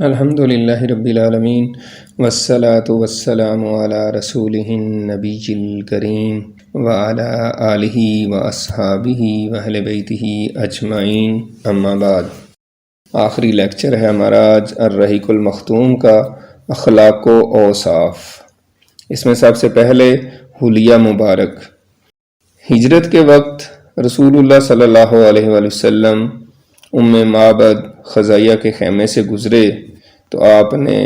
الحمد للہ رب العالمین والصلاة والسلام علی رسولہ النبی الکریم وعلی آلہ واصحابہ واہل بیتہ اجمعین، اما بعد۔ آخری لیکچر ہے ہمارا آج الرحیق المختوم کا اخلاق و اوصاف۔ اس میں سب سے پہلے حلیہ مبارک۔ ہجرت کے وقت رسول اللہ صلی اللہ علیہ وآلہ وسلم معبد خزائیہ کے خیمے سے گزرے تو آپ نے،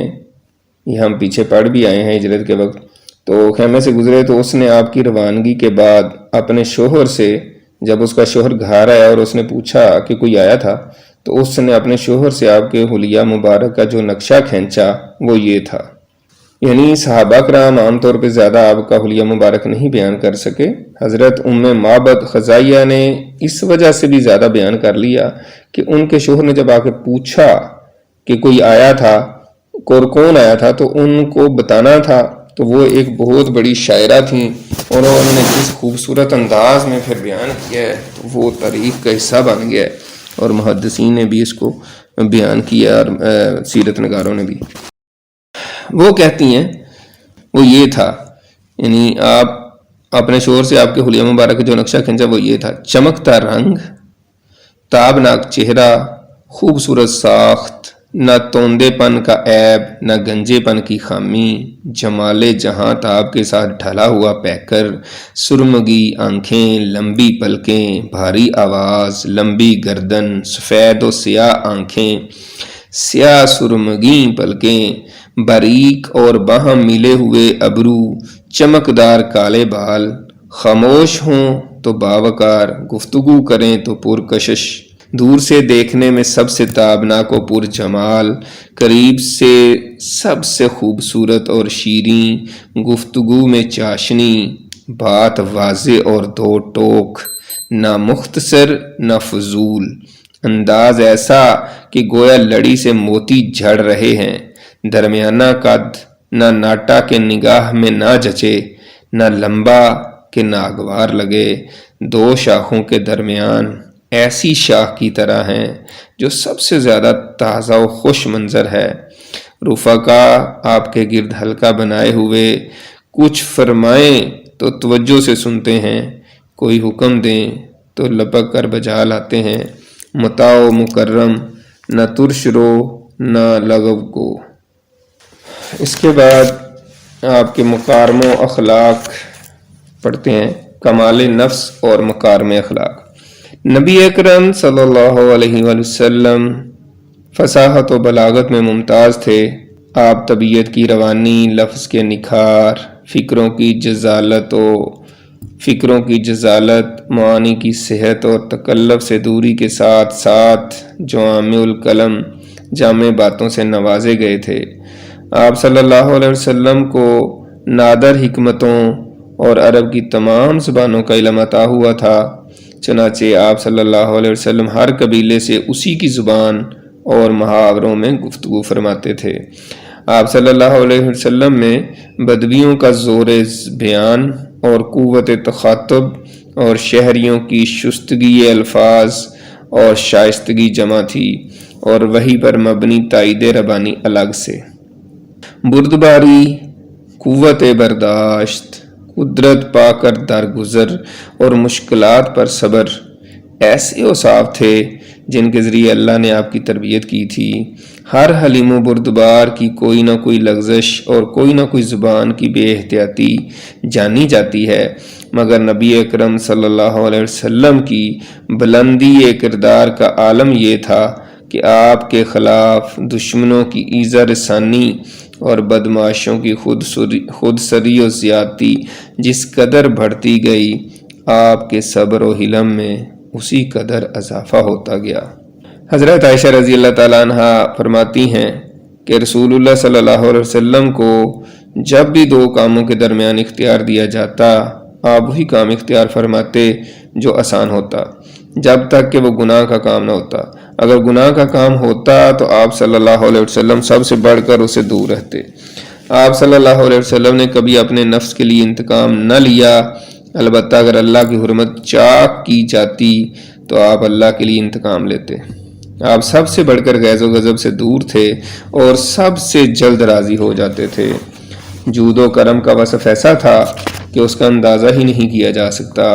یہ ہم پیچھے پڑھ بھی آئے ہیں، ہجرت کے وقت تو خیمے سے گزرے تو اس نے آپ کی روانگی کے بعد اپنے شوہر سے، جب اس کا شوہر گھر آیا اور اس نے پوچھا کہ کوئی آیا تھا، تو اس نے اپنے شوہر سے آپ کے حلیہ مبارک کا جو نقشہ کھینچا وہ یہ تھا۔ یعنی صحابہ کرام عام طور پہ زیادہ آپ کا حلیہ مبارک نہیں بیان کر سکے، حضرت معبد خزائیہ نے اس وجہ سے بھی زیادہ بیان کر لیا کہ ان کے شوہر نے جب آ کے پوچھا کہ کوئی آیا تھا اور کون آیا تھا تو ان کو بتانا تھا، تو وہ ایک بہت بڑی شاعرہ تھیں اور انہوں نے جس خوبصورت انداز میں پھر بیان کیا ہے تو وہ تاریخ کا حصہ بن گیا ہے، اور محدثین نے بھی اس کو بیان کیا اور سیرت نگاروں نے بھی۔ وہ کہتی ہیں وہ یہ تھا، یعنی آپ اپنے شوہر سے آپ کے حلیہ مبارک کا جو نقشہ کھینچا وہ یہ تھا: چمکتا رنگ، تابناک چہرہ، خوبصورت ساخت، نہ توندے پن کا عیب نہ گنجے پن کی خامی، جمال جہاں تاب کے ساتھ ڈھلا ہوا پیکر، سرمگی آنکھیں، لمبی پلکیں، بھاری آواز، لمبی گردن، سفید و سیاہ آنکھیں، سیاہ سرمگی پلکیں، باریک اور باہم ملے ہوئے ابرو، چمکدار کالے بال، خاموش ہوں تو باوقار، گفتگو کریں تو پرکشش، دور سے دیکھنے میں سب سے تابناک و پر جمال، قریب سے سب سے خوبصورت اور شیریں، گفتگو میں چاشنی، بات واضح اور دو ٹوک، نہ مختصر نہ فضول، انداز ایسا کہ گویا لڑی سے موتی جھڑ رہے ہیں، درمیانہ قد، نہ ناٹا کے نگاہ میں نہ جچے، نہ لمبا کہ ناگوار لگے، دو شاخوں کے درمیان، ایسی شاخ کی طرح ہیں جو سب سے زیادہ تازہ و خوش منظر ہے، رفقا آپ کے گرد حلقہ بنائے ہوئے، کچھ فرمائیں تو توجہ سے سنتے ہیں، کوئی حکم دیں تو لپک کر بجا لاتے ہیں، مطاع و مکرم، نہ ترش رو نہ لغو کو۔ اس کے بعد آپ کے مکارم و اخلاق پڑھتے ہیں، کمال نفس اور مکارم اخلاق۔ نبی اکرم صلی اللہ علیہ وآلہ وسلم فصاحت و بلاغت میں ممتاز تھے۔ آپ طبیعت کی روانی، لفظ کے نکھار، فکروں کی جزالت، معانی کی صحت اور تکلف سے دوری کے ساتھ ساتھ جوامع الکلم، جامع باتوں سے نوازے گئے تھے۔ آپ صلی اللہ علیہ وسلم کو نادر حکمتوں اور عرب کی تمام زبانوں کا علم عطا ہوا تھا، چنانچہ آپ صلی اللہ علیہ وسلم ہر قبیلے سے اسی کی زبان اور محاوروں میں گفتگو فرماتے تھے۔ آپ صلی اللہ علیہ وسلم میں بدویوں کا زور بیان اور قوت تخاطب اور شہریوں کی شستگی الفاظ اور شائستگی جمع تھی، اور وحی پر مبنی تائید ربانی الگ سے۔ بردباری، قوت برداشت، قدرت پا کر درگزر اور مشکلات پر صبر، ایسے اوصاف تھے جن کے ذریعے اللہ نے آپ کی تربیت کی تھی۔ ہر حلیم و بردبار کی کوئی نہ کوئی لغزش اور کوئی نہ کوئی زبان کی بے احتیاطی جانی جاتی ہے، مگر نبی اکرم صلی اللہ علیہ وسلم کی بلندی کردار کا عالم یہ تھا کہ آپ کے خلاف دشمنوں کی ایذا رسانی اور بدمعاشوں کی خود سری و زیادتی جس قدر بڑھتی گئی، آپ کے صبر و حلم میں اسی قدر اضافہ ہوتا گیا۔ حضرت عائشہ رضی اللہ تعالیٰ عنہ فرماتی ہیں کہ رسول اللہ صلی اللہ علیہ وسلم کو جب بھی دو کاموں کے درمیان اختیار دیا جاتا، آپ وہی کام اختیار فرماتے جو آسان ہوتا، جب تک کہ وہ گناہ کا کام نہ ہوتا۔ اگر گناہ کا کام ہوتا تو آپ صلی اللہ علیہ وسلم سب سے بڑھ کر اسے دور رہتے۔ آپ صلی اللہ علیہ وسلم نے کبھی اپنے نفس کے لیے انتقام نہ لیا، البتہ اگر اللہ کی حرمت چاک کی جاتی تو آپ اللہ کے لیے انتقام لیتے۔ آپ سب سے بڑھ کر غیظ و غضب سے دور تھے اور سب سے جلد راضی ہو جاتے تھے۔ جود و کرم کا وصف ایسا تھا کہ اس کا اندازہ ہی نہیں کیا جا سکتا۔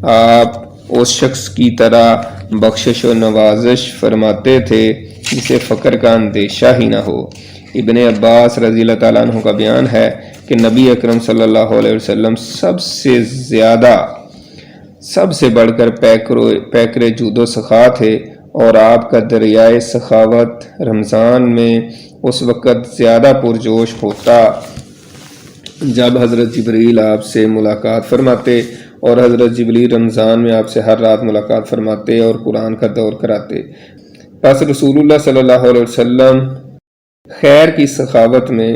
آپ اس شخص کی طرح بخشش و نوازش فرماتے تھے جسے فقر کا اندیشہ ہی نہ ہو۔ ابن عباس رضی اللہ تعالیٰ عنہ کا بیان ہے کہ نبی اکرم صلی اللہ علیہ وسلم سب سے بڑھ کر پیکر جود و سخا تھے، اور آپ کا دریائے سخاوت رمضان میں اس وقت زیادہ پرجوش ہوتا جب حضرت جبریل آپ سے ملاقات فرماتے، اور حضرت جبریل رمضان میں آپ سے ہر رات ملاقات فرماتے اور قرآن کا دور کراتے۔ پس رسول اللہ صلی اللہ علیہ وسلم خیر کی سخاوت میں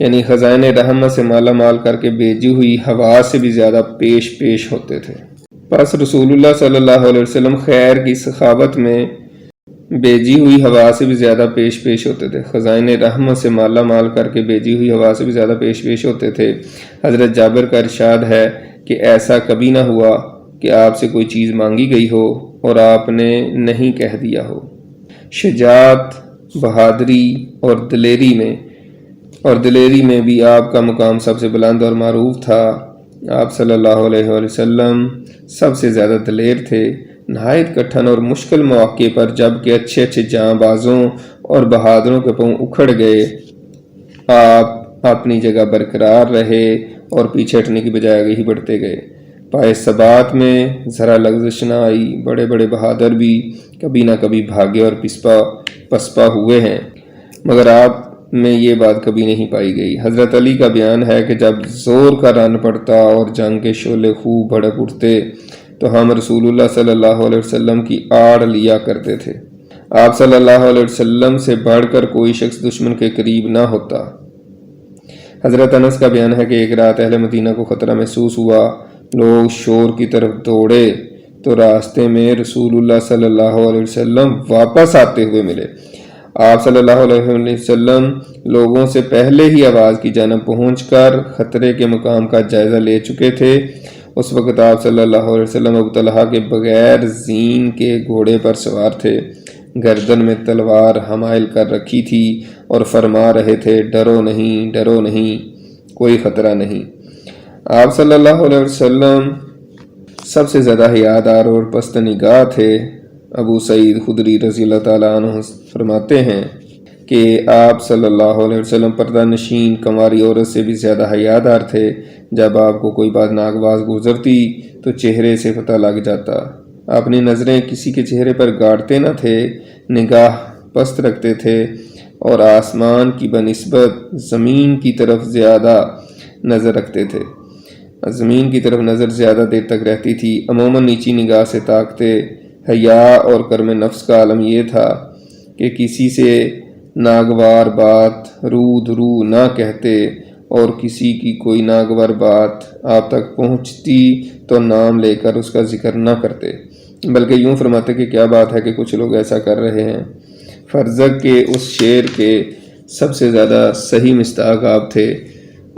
یعنی خزائن رحمت سے مالا مال کر کے بھیجی ہوئی ہوا سے بھی زیادہ پیش ہوتے تھے۔ پس رسول اللہ صلی اللہ علیہ وسلم خیر کی سخاوت میں بھیجی ہوئی ہوا سے بھی زیادہ پیش ہوتے تھے۔ خزائن رحمت سے مالا مال کر کے بھیجی ہوئی ہوا سے بھی زیادہ پیش ہوتے تھے۔ حضرت جابر کا ارشاد ہے کہ ایسا کبھی نہ ہوا کہ آپ سے کوئی چیز مانگی گئی ہو اور آپ نے نہیں کہہ دیا ہو۔ شجاعت، بہادری اور دلیری میں بھی آپ کا مقام سب سے بلند اور معروف تھا۔ آپ صلی اللہ علیہ وسلم سب سے زیادہ دلیر تھے۔ نہایت کٹھن اور مشکل مواقع پر جب کہ اچھے جاں بازوں اور بہادروں کے پاؤں اکھڑ گئے، آپ اپنی جگہ برقرار رہے اور پیچھے ہٹنے کی بجائے آگے ہی بڑھتے گئے۔ پائے ثبات میں ذرا لغزش نہ آئی۔ بڑے بڑے بہادر بھی کبھی نہ کبھی بھاگے اور پسپا ہوئے ہیں، مگر آپ میں یہ بات کبھی نہیں پائی گئی۔ حضرت علی کا بیان ہے کہ جب زور کا رن پڑتا اور جنگ کے شعلے خوب بھڑک اٹھتے تو ہم رسول اللہ صلی اللہ علیہ وسلم کی آڑ لیا کرتے تھے۔ آپ صلی اللہ علیہ وسلم سے بڑھ کر کوئی شخص دشمن کے قریب نہ ہوتا۔ حضرت انس کا بیان ہے کہ ایک رات اہل مدینہ کو خطرہ محسوس ہوا۔ لوگ شور کی طرف دوڑے تو راستے میں رسول اللہ صلی اللہ علیہ وسلم واپس آتے ہوئے ملے۔ آپ صلی اللہ علیہ وسلم لوگوں سے پہلے ہی آواز کی جانب پہنچ کر خطرے کے مقام کا جائزہ لے چکے تھے۔ اس وقت آپ صلی اللہ علیہ وسلم ابو طلحہ کے بغیر زین کے گھوڑے پر سوار تھے، گردن میں تلوار حمائل کر رکھی تھی اور فرما رہے تھے، ڈرو نہیں، کوئی خطرہ نہیں۔ آپ صلی اللہ علیہ وسلم سب سے زیادہ حیادار اور پست نگاہ تھے۔ ابو سعید خدری رضی اللہ تعالیٰ عنہ فرماتے ہیں کہ آپ صلی اللہ علیہ وسلم پردہ نشین کنواری عورت سے بھی زیادہ حیادار تھے۔ جب آپ کو کوئی بات ناگواز گزرتی تو چہرے سے پتہ لگ جاتا۔ اپنی نظریں کسی کے چہرے پر گاڑتے نہ تھے، نگاہ پست رکھتے تھے اور آسمان کی بنسبت زمین کی طرف زیادہ نظر رکھتے تھے۔ زمین کی طرف نظر زیادہ دیر تک رہتی تھی، عموماً نیچی نگاہ سے تاکتے۔ حیا اور کرم نفس کا عالم یہ تھا کہ کسی سے ناگوار بات رو نہ کہتے، اور کسی کی کوئی ناگوار بات آپ تک پہنچتی تو نام لے کر اس کا ذکر نہ کرتے، بلکہ یوں فرماتے کہ کیا بات ہے کہ کچھ لوگ ایسا کر رہے ہیں۔ فرزق کے اس شعر کے سب سے زیادہ صحیح مصداق آپ تھے۔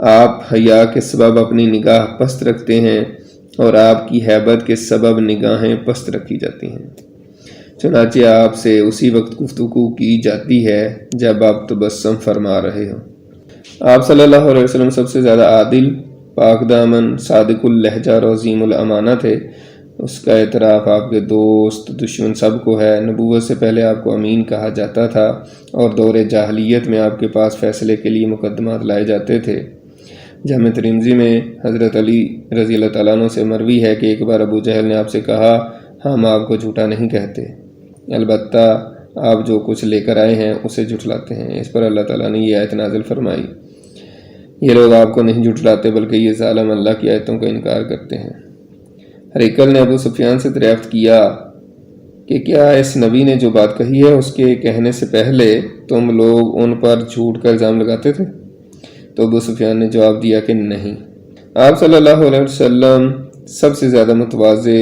آپ حیا کے سبب اپنی نگاہ پست رکھتے ہیں اور آپ کی ہیبت کے سبب نگاہیں پست رکھی جاتی ہیں۔ چنانچہ آپ سے اسی وقت گفتگو کی جاتی ہے جب آپ تبسم فرما رہے ہو۔ آپ صلی اللہ علیہ وسلم سب سے زیادہ عادل، پاک دامن، صادق اللہجہ اور عظیم الامانہ تھے۔ اس کا اعتراف آپ کے دوست دشمن سب کو ہے۔ نبوت سے پہلے آپ کو امین کہا جاتا تھا اور دور جاہلیت میں آپ کے پاس فیصلے کے لیے مقدمات لائے جاتے تھے۔ جامع ترمذی میں حضرت علی رضی اللہ تعالیٰ عنہ سے مروی ہے کہ ایک بار ابو جہل نے آپ سے کہا، ہم آپ کو جھوٹا نہیں کہتے، البتہ آپ جو کچھ لے کر آئے ہیں اسے جھٹلاتے ہیں۔ اس پر اللہ تعالیٰ نے یہ آیت نازل فرمائی، یہ لوگ آپ کو نہیں جھٹلاتے بلکہ یہ ظالم اللہ کی آیتوں کا انکار کرتے ہیں۔ ہریکل نے ابو سفیان سے دریافت کیا کہ کیا اس نبی نے جو بات کہی ہے اس کے کہنے سے پہلے تم لوگ ان پر جھوٹ کا الزام لگاتے تھے؟ تو ابو سفیان نے جواب دیا کہ نہیں۔ آپ صلی اللہ علیہ وسلم سب سے زیادہ متواضع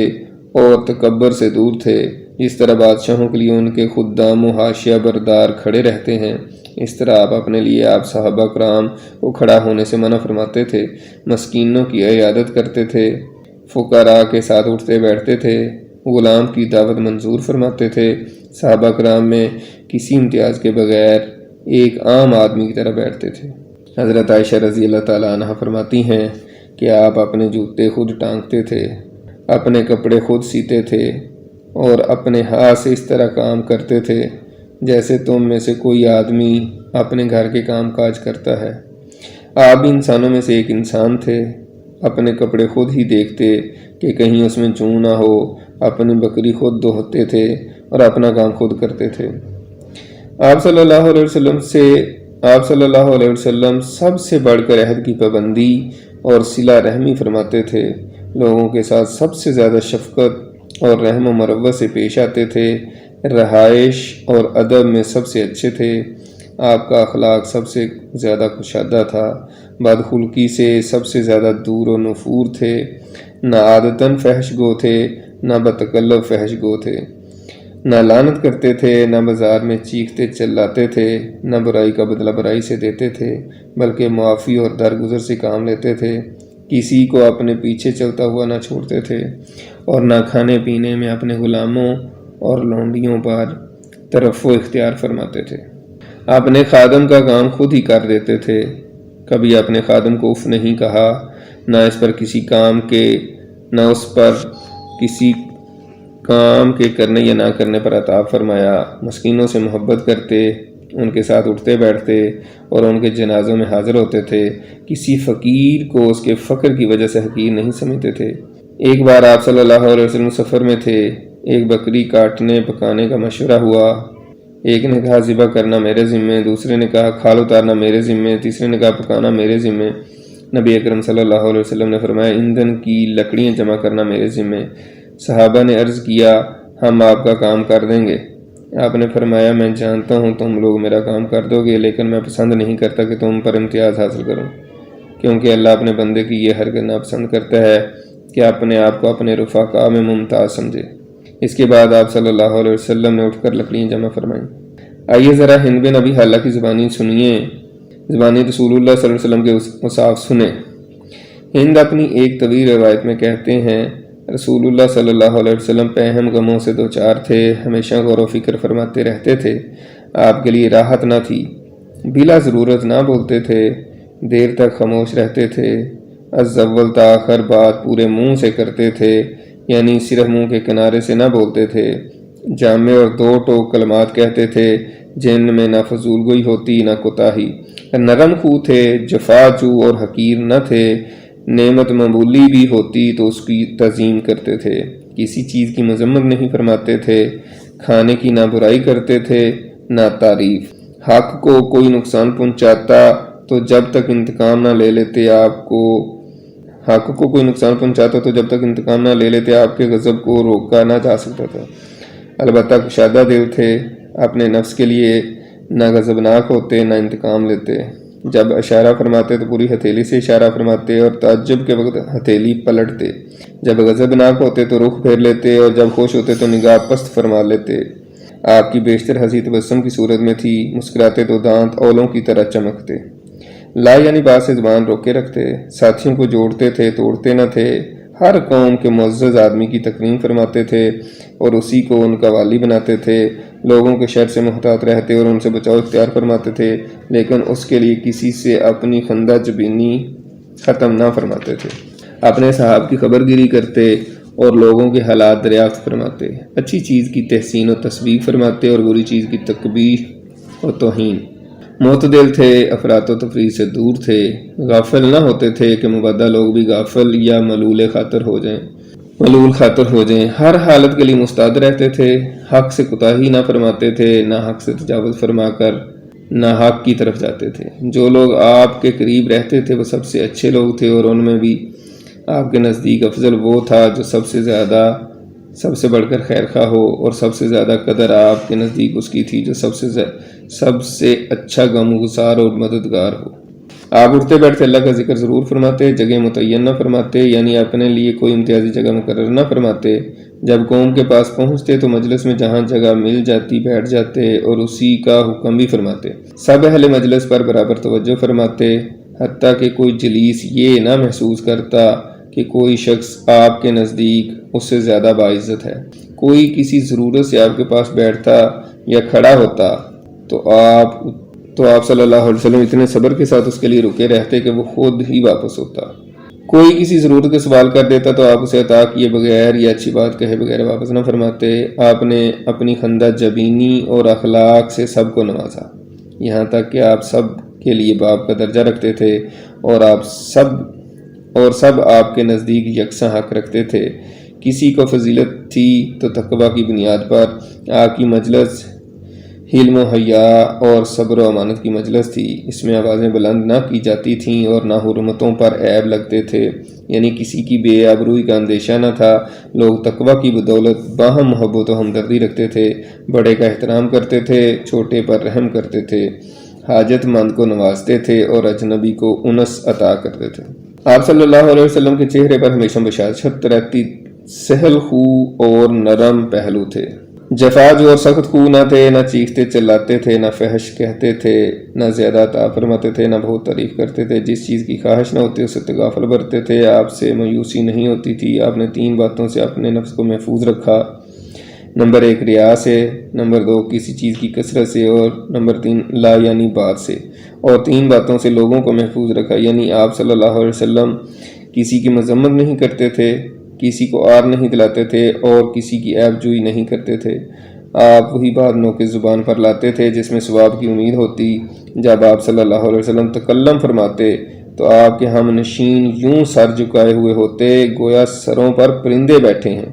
اور تکبر سے دور تھے۔ جس طرح بادشاہوں کے لیے ان کے خدام و حاشیہ بردار کھڑے رہتے ہیں، اس طرح آپ صحابہ کرام کو کھڑا ہونے سے منع فرماتے تھے، مسکینوں کی عیادت کرتے تھے، فقراء کے ساتھ اٹھتے بیٹھتے تھے، غلام کی دعوت منظور فرماتے تھے صحابہ کرام میں کسی امتیاز کے بغیر ایک عام آدمی کی طرح بیٹھتے تھے۔ حضرت عائشہ رضی اللہ تعالیٰ عنہ فرماتی ہیں کہ آپ اپنے جوتے خود ٹانگتے تھے، اپنے کپڑے خود سیتے تھے اور اپنے ہاتھ سے اس طرح کام کرتے تھے جیسے تم میں سے کوئی آدمی اپنے گھر کے کام کاج کرتا ہے۔ آپ بھی انسانوں میں سے ایک انسان تھے، اپنے کپڑے خود ہی دیکھتے کہ کہیں اس میں چوں نہ ہو، اپنی بکری خود دھوتے تھے اور اپنا کام خود کرتے تھے۔ آپ صلی اللہ علیہ وسلم سب سے بڑھ کر عہد کی پابندی اور صلہ رحمی فرماتے تھے، لوگوں کے ساتھ سب سے زیادہ شفقت اور رحم و مروت سے پیش آتے تھے، رہائش اور ادب میں سب سے اچھے تھے، آپ کا اخلاق سب سے زیادہ کشادہ تھا، بدخلقی سے سب سے زیادہ دور و نفور تھے، نہ عادتاً فحش گو تھے نہ بتکلف فحش گو تھے، نہ لعنت کرتے تھے، نہ بازار میں چیختے چلاتے تھے، نہ برائی کا بدلہ برائی سے دیتے تھے بلکہ معافی اور درگزر سے کام لیتے تھے، کسی کو اپنے پیچھے چلتا ہوا نہ چھوڑتے تھے اور نہ کھانے پینے میں اپنے غلاموں اور لونڈیوں پر ترفع اختیار فرماتے تھے۔ اپنے خادم کا کام خود ہی کر دیتے تھے، کبھی اپنے خادم کو اف نہیں کہا، نہ اس پر کسی کام کے نہ اس پر کسی کام کے کرنے یا نہ کرنے پر عتاب فرمایا، مسکینوں سے محبت کرتے، ان کے ساتھ اٹھتے بیٹھتے اور ان کے جنازوں میں حاضر ہوتے تھے، کسی فقیر کو اس کے فقر کی وجہ سے حقیر نہیں سمجھتے تھے۔ ایک بار آپ صلی اللہ علیہ وسلم سفر میں تھے، ایک بکری کاٹنے پکانے کا مشورہ ہوا، ایک نے کہا ذبح کرنا میرے ذمے، دوسرے نے کہا کھال اتارنا میرے ذمے، تیسرے نے کہا پکانا میرے ذمے۔ نبی اکرم صلی اللہ علیہ وسلم نے فرمایا ایندھن کی لکڑیاں جمع کرنا میرے ذمے۔ صحابہ نے عرض کیا ہم آپ کا کام کر دیں گے۔ آپ نے فرمایا میں جانتا ہوں تم لوگ میرا کام کر دو گے، لیکن میں پسند نہیں کرتا کہ تم پر امتیاز حاصل کرو، کیونکہ اللہ اپنے بندے کی یہ حرکت ناپسند کرتا ہے کہ اپنے آپ کو اپنے رفقاء میں ممتاز سمجھے۔ اس کے بعد آپ صلی اللہ علیہ وسلم نے اٹھ کر لکڑیاں جمع فرمائیں۔ آئیے ذرا ہند بن ابی حالہ کی زبانی سنیے، زبانی رسول اللہ صلی اللہ علیہ وسلم کے اوصاف سنیں۔ ہند اپنی ایک طویل روایت میں کہتے ہیں رسول اللہ صلی اللہ علیہ وسلم پہم غموں سے دوچار تھے، ہمیشہ غور و فکر فرماتے رہتے تھے، آپ کے لیے راحت نہ تھی، بلا ضرورت نہ بولتے تھے، دیر تک خاموش رہتے تھے، از اول تا آخر بات پورے منہ سے کرتے تھے، یعنی صرف منہ کے کنارے سے نہ بولتے تھے، جامع اور دو ٹوک کلمات کہتے تھے جن میں نہ فضول گوئی ہوتی نہ کوتاہی، نرم خو تھے، جفاجو اور حقیر نہ تھے، نعمت معمولی بھی ہوتی تو اس کی تعظیم کرتے تھے، کسی چیز کی مذمت نہیں فرماتے تھے، کھانے کی نہ برائی کرتے تھے نہ تعریف، حق کو کوئی نقصان پہنچاتا تو جب تک انتقام نہ لے لیتے آپ کے غضب کو روکا نہ جا سکتا تھا، البتہ کشادہ دل تھے، اپنے نفس کے لیے نہ غضبناک ہوتے نہ انتقام لیتے، جب اشارہ فرماتے تو پوری ہتھیلی سے اشارہ فرماتے اور تعجب کے وقت ہتھیلی پلٹتے، جب غضبناک ہوتے تو رخ پھیر لیتے اور جب خوش ہوتے تو نگاہ پست فرما لیتے، آپ کی بیشتر ہنسی تبسم کی صورت میں تھی، مسکراتے تو دانت اولوں کی طرح چمکتے، لا یعنی بات سے زبان روکے رکھتے، ساتھیوں کو جوڑتے تھے توڑتے نہ تھے، ہر قوم کے معزز آدمی کی تکریم فرماتے تھے اور اسی کو ان کا والی بناتے تھے، لوگوں کے شر سے محتاط رہتے اور ان سے بچاؤ اختیار فرماتے تھے، لیکن اس کے لیے کسی سے اپنی خندہ جبینی ختم نہ فرماتے تھے، اپنے صحاب کی خبر گیری کرتے اور لوگوں کے حالات دریافت فرماتے، اچھی چیز کی تحسین و تصویب فرماتے اور بری چیز کی تقبیح و توہین، معتدل تھے، افراط و تفریط سے دور تھے، غافل نہ ہوتے تھے کہ مبادہ لوگ بھی غافل یا ملول خاطر ہو جائیں، ہر حالت کے لیے مستعد رہتے تھے، حق سے کوتاہی نہ فرماتے تھے، نہ حق سے تجاوز فرما کر نہ حق کی طرف جاتے تھے، جو لوگ آپ کے قریب رہتے تھے وہ سب سے اچھے لوگ تھے اور ان میں بھی آپ کے نزدیک افضل وہ تھا جو سب سے بڑھ کر خیر خواہ ہو، اور سب سے زیادہ قدر آپ کے نزدیک اس کی تھی جو سب سے اچھا غمگسار اور مددگار ہو۔ آپ اٹھتے بیٹھتے اللہ کا ذکر ضرور فرماتے، جگہ متعین نہ فرماتے، یعنی اپنے لیے کوئی امتیازی جگہ مقرر نہ فرماتے، جب قوم کے پاس پہنچتے تو مجلس میں جہاں جگہ مل جاتی بیٹھ جاتے اور اسی کا حکم بھی فرماتے، سب اہل مجلس پر برابر توجہ فرماتے، حتیٰ کہ کوئی جلیس یہ نہ محسوس کرتا کہ کوئی شخص آپ کے نزدیک اس سے زیادہ باعزت ہے، کوئی کسی ضرورت سے آپ کے پاس بیٹھتا یا کھڑا ہوتا تو آپ صلی اللہ علیہ وسلم اتنے صبر کے ساتھ اس کے لیے رکے رہتے کہ وہ خود ہی واپس ہوتا۔ کوئی کسی ضرورت کا سوال کر دیتا تو آپ اسے عطا کیے بغیر یا اچھی بات کہے بغیر واپس نہ فرماتے۔ آپ نے اپنی خندہ جبینی اور اخلاق سے سب کو نوازا، یہاں تک کہ آپ سب کے لیے باپ کا درجہ رکھتے تھے اور سب آپ کے نزدیک یکساں حق رکھتے تھے۔ کسی کو فضیلت تھی تو تقویٰ کی بنیاد پر آپ کی مجلس حلم و حیا اور صبر و امانت کی مجلس تھی۔ اس میں آوازیں بلند نہ کی جاتی تھیں اور نہ حرمتوں پر عیب لگتے تھے، یعنی کسی کی بے آبروئی کا اندیشہ نہ تھا۔ لوگ تقویٰ کی بدولت باہم محبت و ہمدردی رکھتے تھے، بڑے کا احترام کرتے تھے، چھوٹے پر رحم کرتے تھے، حاجت مند کو نوازتے تھے اور اجنبی کو انس عطا کرتے تھے۔ آپ صلی اللہ علیہ وسلم کے چہرے پر ہمیشہ بشاشت رہتی، سہل خو اور نرم پہلو تھے۔ جفا جو اور سخت خو نہ تھے، نہ چیختے چلاتے تھے، نہ فحش کہتے تھے، نہ زیادہ عطا فرماتے تھے، نہ بہت تعریف کرتے تھے۔ جس چیز کی خواہش نہ ہوتی اسے تغافل برتتے تھے۔ آپ سے مایوسی نہیں ہوتی تھی۔ آپ نے 3 باتوں سے اپنے نفس کو محفوظ رکھا، نمبر 1 ریا سے، نمبر 2 کسی چیز کی کثرت سے، اور نمبر 3 لا یعنی بات سے۔ اور 3 باتوں سے لوگوں کو محفوظ رکھا، یعنی آپ صلی اللہ علیہ وسلم کسی کی مذمت نہیں کرتے تھے، کسی کو آر نہیں دلاتے تھے اور کسی کی عیب جوئی نہیں کرتے تھے۔ آپ وہی بات نوک زبان پر لاتے تھے جس میں ثواب کی امید ہوتی۔ جب آپ صلی اللہ علیہ وسلم تکلم فرماتے تو آپ کے ہم نشین یوں سر جھکائے ہوئے ہوتے گویا سروں پر پرندے بیٹھے ہیں،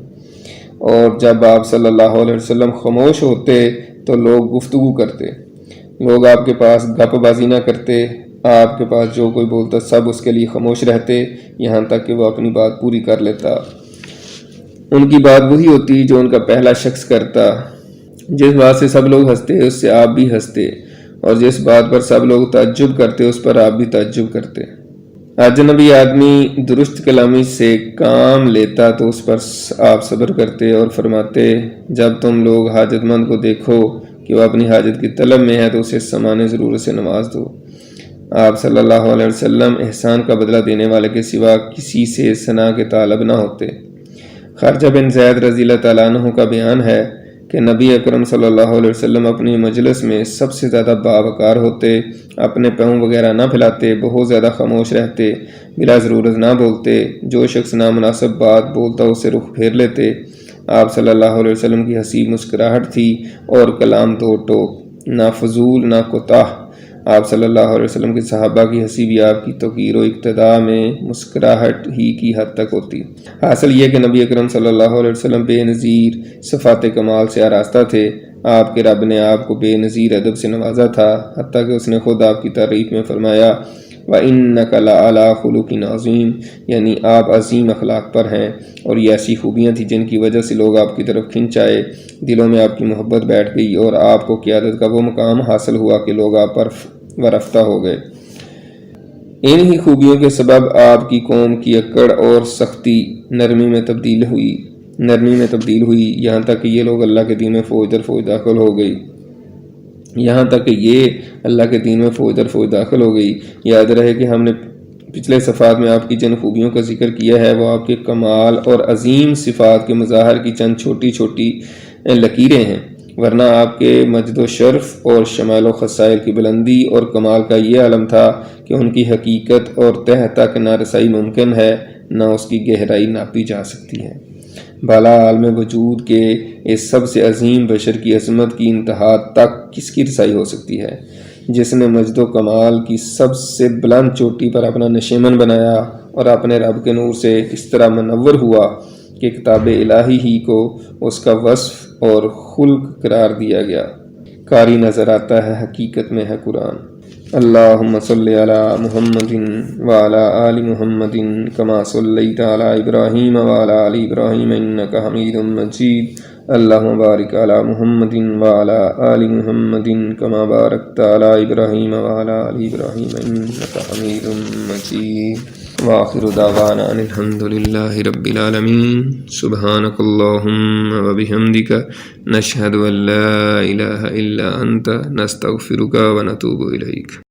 اور جب آپ صلی اللہ علیہ وسلم خاموش ہوتے تو لوگ گفتگو کرتے۔ لوگ آپ کے پاس گپ بازی نہ کرتے، آپ کے پاس جو کوئی بولتا سب اس کے لیے خاموش رہتے، یہاں تک کہ وہ اپنی بات پوری کر لیتا۔ ان کی بات وہی ہوتی جو ان کا پہلا شخص کرتا۔ جس بات سے سب لوگ ہنستے اس سے آپ بھی ہنستے، اور جس بات پر سب لوگ تعجب کرتے اس پر آپ بھی تعجب کرتے۔ اجنبی آدمی درست کلامی سے کام لیتا تو اس پر آپ صبر کرتے اور فرماتے، جب تم لوگ حاجت مند کو دیکھو کہ وہ اپنی حاجت کی طلب میں ہے تو اسے سامان ضرورت سے نواز دو۔ آپ صلی اللہ علیہ وسلم احسان کا بدلہ دینے والے کے سوا کسی سے ثنا کے طالب نہ ہوتے۔ خارجہ بن زید رضی اللہ تعالیٰ عنہ کا بیان ہے کہ نبی اکرم صلی اللہ علیہ وسلم اپنی مجلس میں سب سے زیادہ باوقار ہوتے، اپنے پاؤں وغیرہ نہ پھیلاتے، بہت زیادہ خاموش رہتے، بلا ضرورت نہ بولتے، جو شخص نامناسب بات بولتا اسے رخ پھیر لیتے۔ آپ صلی اللہ علیہ وسلم کی حسین مسکراہٹ تھی اور کلام دو ٹوک، نہ فضول نہ کوتاہ۔ آپ صلی اللہ علیہ وسلم کے صحابہ کی ہنسی بھی آپ کی توقیر و اقتداء میں مسکراہٹ ہی کی حد تک ہوتی۔ حاصل یہ کہ نبی اکرم صلی اللہ علیہ وسلم بے نظیر صفات کمال سے آراستہ تھے۔ آپ کے رب نے آپ کو بے نظیر ادب سے نوازا تھا، حتیٰ کہ اس نے خود آپ کی تعریف میں فرمایا وَإِنَّكَ لَعَلَىٰ خُلُقٍ عَظِيمٍ، یعنی آپ عظیم اخلاق پر ہیں۔ اور یہ ایسی خوبیاں تھیں جن کی وجہ سے لوگ آپ کی طرف کھنچ آئے، دلوں میں آپ کی محبت بیٹھ گئی اور آپ کو قیادت کا وہ مقام حاصل ہوا کہ لوگ آپ پر ورفتہ ہو گئے۔ انہی خوبیوں کے سبب آپ کی قوم کی اکڑ اور سختی نرمی میں تبدیل ہوئی، یہاں تک کہ یہ لوگ اللہ کے دین میں فوج در فوج داخل ہو گئی۔ یاد رہے کہ ہم نے پچھلے صفحات میں آپ کی جن خوبیوں کا ذکر کیا ہے وہ آپ کے کمال اور عظیم صفات کے مظاہر کی چند چھوٹی چھوٹی لکیریں ہیں، ورنہ آپ کے مجد و شرف اور شمال و خصائل کی بلندی اور کمال کا یہ عالم تھا کہ ان کی حقیقت اور تہ تک نہ رسائی ممکن ہے، نہ اس کی گہرائی ناپی جا سکتی ہے۔ بالا عالم وجود کے اس سب سے عظیم بشر کی عظمت کی انتہا تک کس کی رسائی ہو سکتی ہے، جس نے مجد و کمال کی سب سے بلند چوٹی پر اپنا نشیمن بنایا اور اپنے رب کے نور سے اس طرح منور ہوا کہ کتاب الہی ہی کو اس کا وصف اور خلق قرار دیا گیا۔ قاری نظر آتا ہے، حقیقت میں ہے قرآن۔ اللہم صلی علی محمد وعلی آل محمد کما صلیت علی ابراہیم وعلی آل ابراہیم انک حمید مجید۔ اللہم بارک علی محمد وعلی آل محمد کما بارکت علی ابراہیم وعلی آل ابراہیم انک حمید مجید۔ وآخر دعوانا ان الحمد للہ رب العالمین۔ سبحانک اللہم وبحمدک، نشہد ان لا الہ الا انت، نستغفرک ونتوب الیک۔